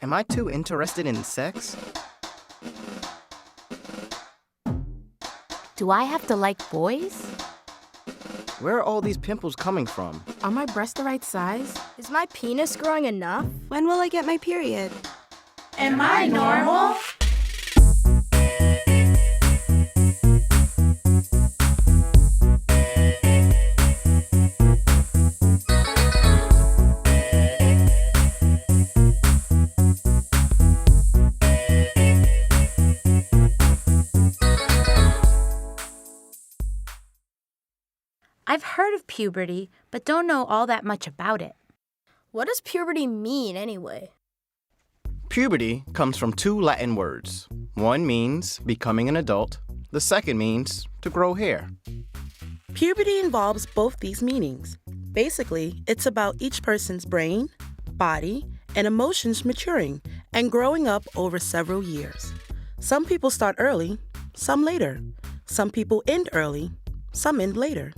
Am I too interested in sex? Do I have to like boys? Where are all these pimples coming from? Are my breasts the right size? Is my penis growing enough? When will I get my period? Am I normal? I've heard of puberty, but don't know all that much about it. What does puberty mean anyway? Puberty comes from two Latin words. One means becoming an adult. The second means to grow hair. Puberty involves both these meanings. Basically, it's about each person's brain, body, and emotions maturing and growing up over several years. Some people start early, some later. Some people end early, some end later.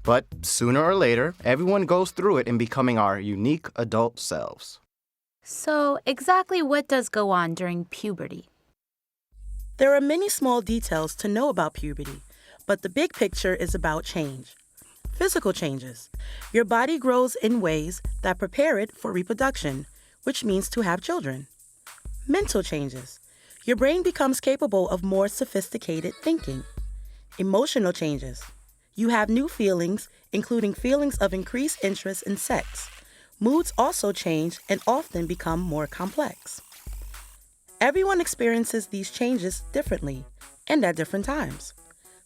But sooner or later, everyone goes through it in becoming our unique adult selves. So, exactly what does go on during puberty? There are many small details to know about puberty, but the big picture is about change. Physical changes. Your body grows in ways that prepare it for reproduction, which means to have children. Mental changes. Your brain becomes capable of more sophisticated thinking. Emotional changes. You have new feelings, including feelings of increased interest in sex. Moods also change and often become more complex. Everyone experiences these changes differently and at different times.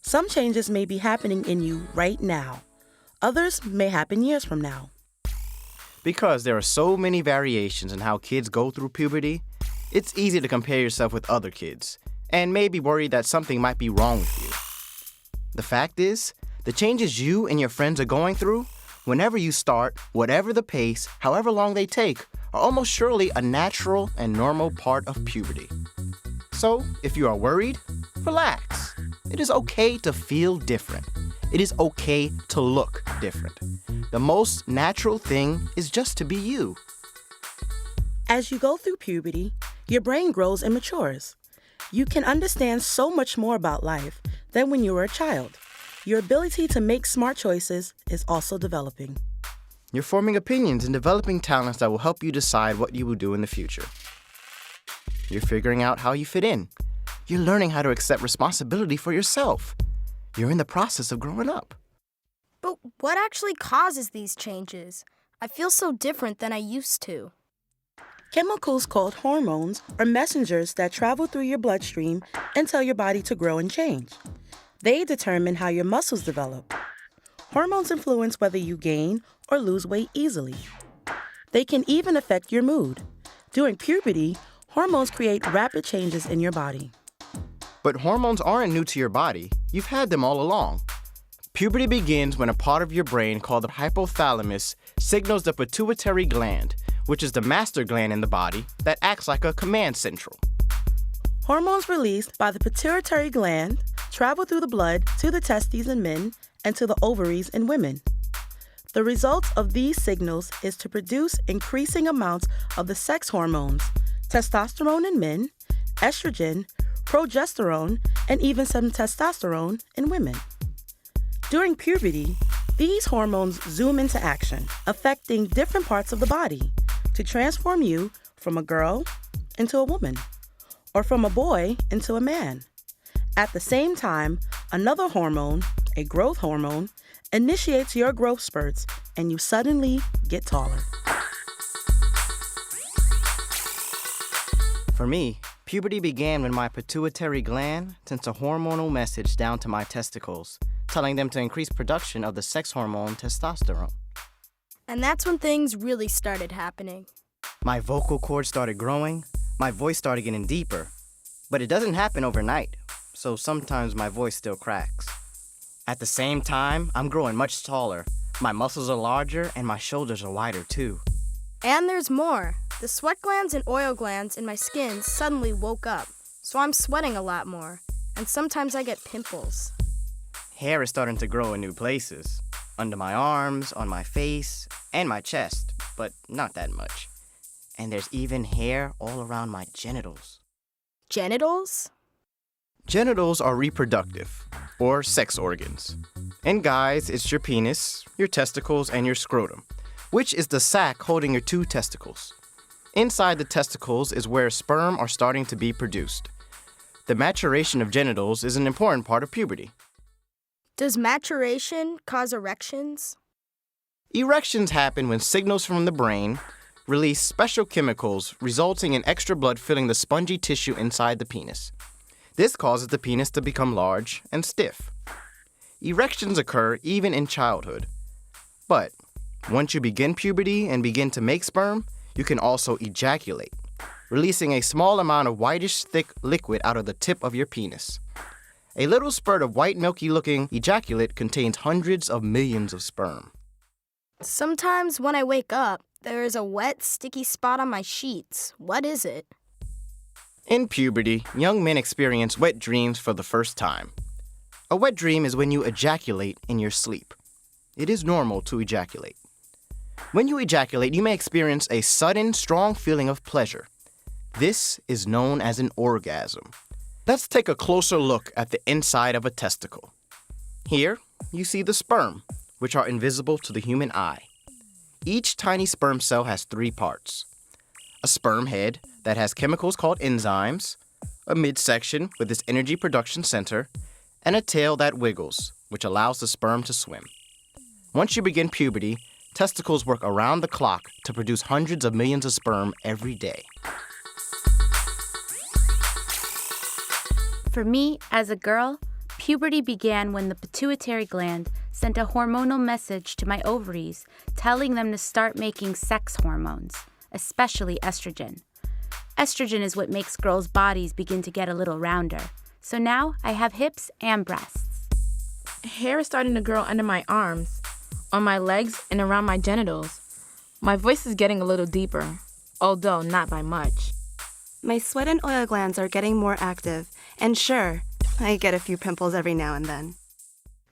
Some changes may be happening in you right now. Others may happen years from now. Because there are so many variations in how kids go through puberty, it's easy to compare yourself with other kids and maybe worry that something might be wrong with you. The fact is, the changes you and your friends are going through, whenever you start, whatever the pace, however long they take, are almost surely a natural and normal part of puberty. So, if you are worried, relax. It is okay to feel different. It is okay to look different. The most natural thing is just to be you. As you go through puberty, your brain grows and matures. You can understand so much more about life than when you were a child. Your ability to make smart choices is also developing. You're forming opinions and developing talents that will help you decide what you will do in the future. You're figuring out how you fit in. You're learning how to accept responsibility for yourself. You're in the process of growing up. But what actually causes these changes? I feel so different than I used to. Chemicals called hormones are messengers that travel through your bloodstream and tell your body to grow and change. They determine how your muscles develop. Hormones influence whether you gain or lose weight easily. They can even affect your mood. During puberty, hormones create rapid changes in your body. But hormones aren't new to your body. You've had them all along. Puberty begins when a part of your brain called the hypothalamus signals the pituitary gland, which is the master gland in the body that acts like a command central. Hormones released by the pituitary gland travel through the blood to the testes in men and to the ovaries in women. The result of these signals is to produce increasing amounts of the sex hormones, testosterone in men, estrogen, progesterone, and even some testosterone in women. During puberty, these hormones zoom into action, affecting different parts of the body to transform you from a girl into a woman, or from a boy into a man. At the same time, another hormone, a growth hormone, initiates your growth spurts and you suddenly get taller. For me, puberty began when my pituitary gland sent a hormonal message down to my testicles, telling them to increase production of the sex hormone testosterone. And that's when things really started happening. My vocal cords started growing, my voice started getting deeper. But it doesn't happen overnight, so sometimes my voice still cracks. At the same time, I'm growing much taller. My muscles are larger and my shoulders are wider too. And there's more. The sweat glands and oil glands in my skin suddenly woke up, so I'm sweating a lot more, and sometimes I get pimples. Hair is starting to grow in new places, under my arms, on my face, and my chest, but not that much. And there's even hair all around my genitals. Genitals? Genitals are reproductive, or sex organs. In guys, it's your penis, your testicles, and your scrotum, which is the sac holding your two testicles. Inside the testicles is where sperm are starting to be produced. The maturation of genitals is an important part of puberty. Does maturation cause erections? Erections happen when signals from the brain release special chemicals, resulting in extra blood filling the spongy tissue inside the penis. This causes the penis to become large and stiff. Erections occur even in childhood. But once you begin puberty and begin to make sperm, you can also ejaculate, releasing a small amount of whitish thick liquid out of the tip of your penis. A little spurt of white milky-looking ejaculate contains hundreds of millions of sperm. Sometimes when I wake up, there is a wet, sticky spot on my sheets. What is it? In puberty, young men experience wet dreams for the first time. A wet dream is when you ejaculate in your sleep. It is normal to ejaculate. When you ejaculate, you may experience a sudden, strong feeling of pleasure. This is known as an orgasm. Let's take a closer look at the inside of a testicle. Here, you see the sperm, which are invisible to the human eye. Each tiny sperm cell has 3 parts. A sperm head that has chemicals called enzymes, a midsection with its energy production center, and a tail that wiggles, which allows the sperm to swim. Once you begin puberty, testicles work around the clock to produce hundreds of millions of sperm every day. For me, as a girl, puberty began when the pituitary gland sent a hormonal message to my ovaries telling them to start making sex hormones, especially estrogen. Estrogen is what makes girls' bodies begin to get a little rounder. So now I have hips and breasts. Hair is starting to grow under my arms, on my legs, and around my genitals. My voice is getting a little deeper, although not by much. My sweat and oil glands are getting more active, and sure, I get a few pimples every now and then.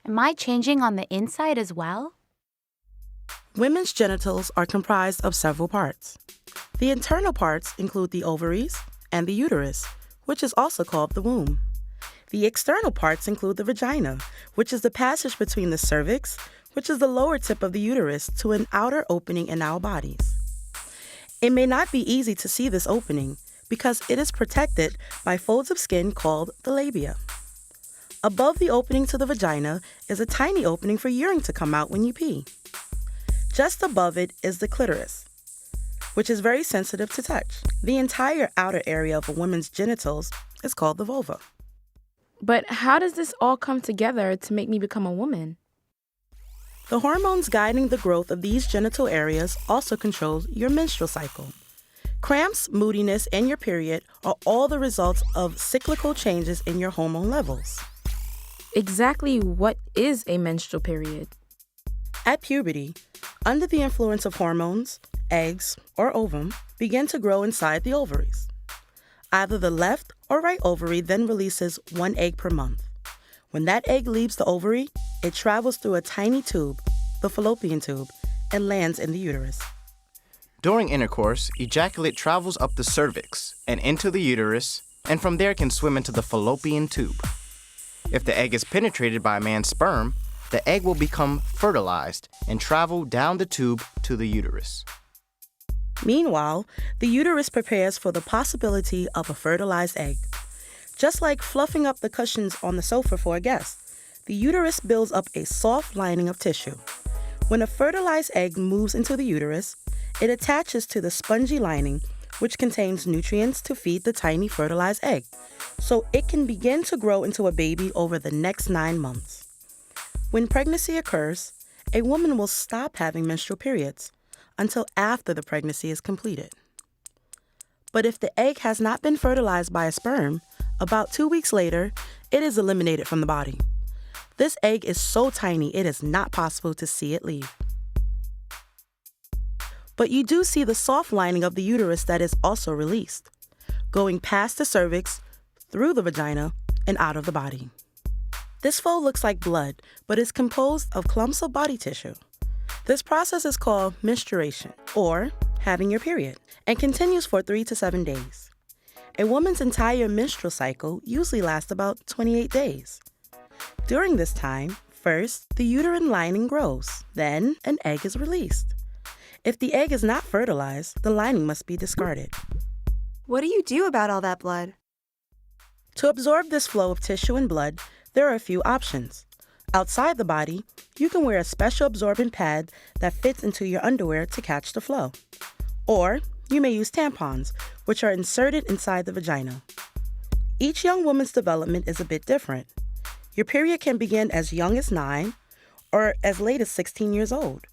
Am I changing on the inside as well? Women's genitals are comprised of several parts. The internal parts include the ovaries and the uterus, which is also called the womb. The external parts include the vagina, which is the passage between the cervix, which is the lower tip of the uterus, to an outer opening in our bodies. It may not be easy to see this opening because it is protected by folds of skin called the labia. Above the opening to the vagina is a tiny opening for urine to come out when you pee. Just above it is the clitoris, which is very sensitive to touch. The entire outer area of a woman's genitals is called the vulva. But how does this all come together to make me become a woman? The hormones guiding the growth of these genital areas also control your menstrual cycle. Cramps, moodiness, and your period are all the results of cyclical changes in your hormone levels. Exactly what is a menstrual period? At puberty, under the influence of hormones, eggs, or ovum begin to grow inside the ovaries. Either the left or right ovary then releases 1 egg per month. When that egg leaves the ovary, it travels through a tiny tube, the fallopian tube, and lands in the uterus. During intercourse, ejaculate travels up the cervix and into the uterus, and from there can swim into the fallopian tube. If the egg is penetrated by a man's sperm, the egg will become fertilized and travel down the tube to the uterus. Meanwhile, the uterus prepares for the possibility of a fertilized egg. Just like fluffing up the cushions on the sofa for a guest, the uterus builds up a soft lining of tissue. When a fertilized egg moves into the uterus, it attaches to the spongy lining, which contains nutrients to feed the tiny fertilized egg, so it can begin to grow into a baby over the next 9 months. When pregnancy occurs, a woman will stop having menstrual periods until after the pregnancy is completed. But if the egg has not been fertilized by a sperm, about 2 weeks later, it is eliminated from the body. This egg is so tiny it is not possible to see it leave. But you do see the soft lining of the uterus that is also released, going past the cervix, through the vagina, and out of the body. This fold looks like blood, but is composed of clumps of body tissue. This process is called menstruation, or having your period, and continues for 3 to 7 days. A woman's entire menstrual cycle usually lasts about 28 days. During this time, first, the uterine lining grows, then an egg is released. If the egg is not fertilized, the lining must be discarded. What do you do about all that blood? To absorb this flow of tissue and blood, there are a few options. Outside the body, you can wear a special absorbent pad that fits into your underwear to catch the flow. Or you may use tampons, which are inserted inside the vagina. Each young woman's development is a bit different. Your period can begin as young as 9 or as late as 16 years old.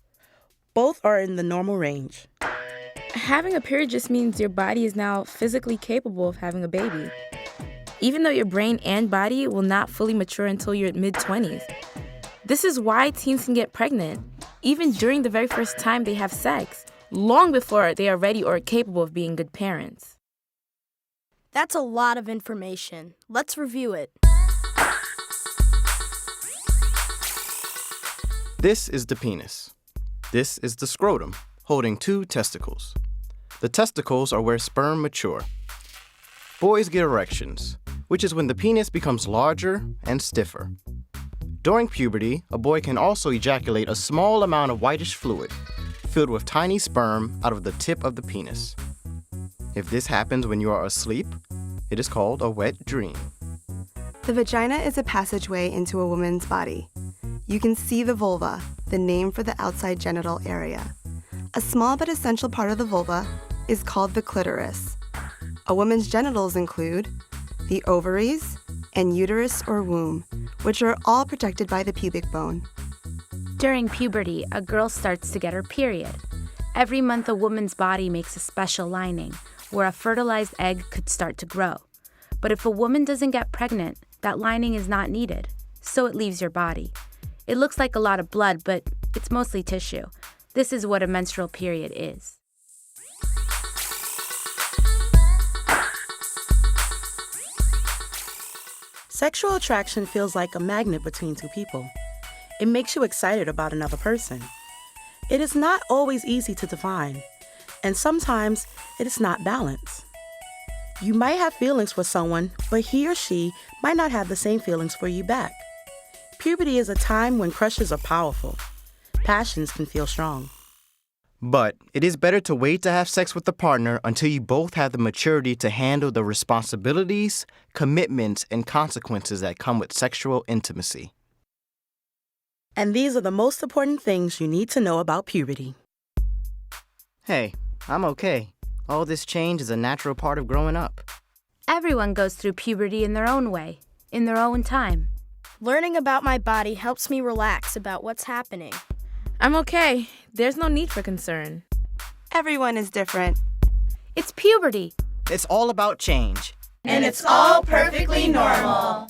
Both are in the normal range. Having a period just means your body is now physically capable of having a baby. Even though your brain and body will not fully mature until your mid-20s. This is why teens can get pregnant, even during the very first time they have sex, long before they are ready or capable of being good parents. That's a lot of information. Let's review it. This is the penis. This is the scrotum, holding 2 testicles. The testicles are where sperm mature. Boys get erections, which is when the penis becomes larger and stiffer. During puberty, a boy can also ejaculate a small amount of whitish fluid, filled with tiny sperm out of the tip of the penis. If this happens when you are asleep, it is called a wet dream. The vagina is a passageway into a woman's body. You can see the vulva, the name for the outside genital area. A small but essential part of the vulva is called the clitoris. A woman's genitals include the ovaries and uterus or womb, which are all protected by the pubic bone. During puberty, a girl starts to get her period. Every month, a woman's body makes a special lining where a fertilized egg could start to grow. But if a woman doesn't get pregnant, that lining is not needed, so it leaves your body. It looks like a lot of blood, but it's mostly tissue. This is what a menstrual period is. Sexual attraction feels like a magnet between 2 people. It makes you excited about another person. It is not always easy to define, and sometimes it is not balanced. You might have feelings for someone, but he or she might not have the same feelings for you back. Puberty is a time when crushes are powerful. Passions can feel strong. But it is better to wait to have sex with the partner until you both have the maturity to handle the responsibilities, commitments, and consequences that come with sexual intimacy. And these are the most important things you need to know about puberty. Hey, I'm okay. All this change is a natural part of growing up. Everyone goes through puberty in their own way, in their own time. Learning about my body helps me relax about what's happening. I'm okay. There's no need for concern. Everyone is different. It's puberty. It's all about change. And it's all perfectly normal.